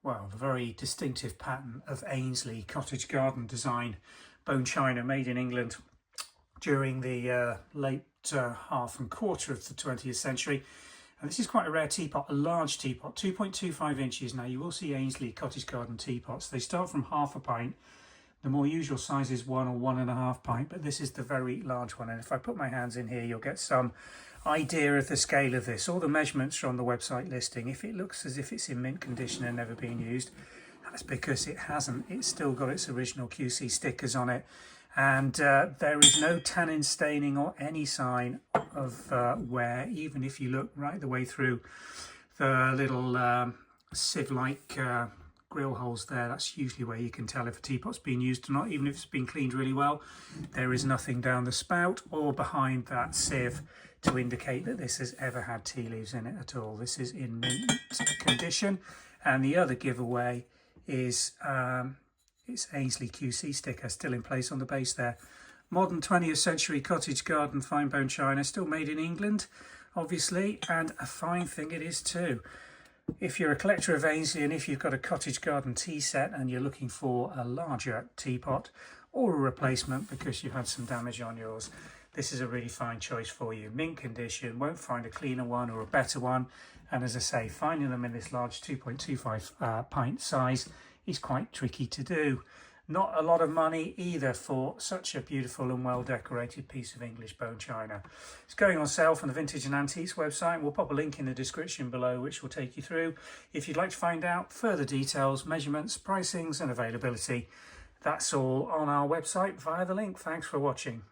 well, the very distinctive pattern of Aynsley Cottage Garden design bone china made in England during the late half and quarter of the 20th century. And this is quite a rare teapot, a large teapot, 2.25 inches. Now you will see Aynsley Cottage Garden teapots. They start from half a pint. The more usual size is 1 or 1.5 pint, but this is the very large one. And if I put my hands in here, you'll get some idea of the scale of this. All the measurements are on the website listing. If it looks as if it's in mint condition and never been used, that's because it hasn't. It's still got its original QC stickers on it. And there is no tannin staining or any sign of wear, even if you look right the way through the little sieve-like grill holes there. That's usually where you can tell if a teapot's been used or not, even if it's been cleaned really well. There is nothing down the spout or behind that sieve to indicate that this has ever had tea leaves in it at all. This is in mint condition. And the other giveaway is its Aynsley QC sticker still in place on the base there. Modern 20th century Cottage Garden fine bone china, still made in England, obviously, and a fine thing it is too. If you're a collector of Aynsley and if you've got a Cottage Garden tea set and you're looking for a larger teapot or a replacement because you've had some damage on yours, this is a really fine choice for you. Mint condition, won't find a cleaner one or a better one. And as I say, finding them in this large 2.25 pint size is quite tricky to do. Not a lot of money either for such a beautiful and well decorated piece of English bone china. It's going on sale from the Vintage and Antiques website. We'll pop a link in the description below which will take you through. If you'd like to find out further details, measurements, pricings and availability, that's all on our website via the link. Thanks for watching.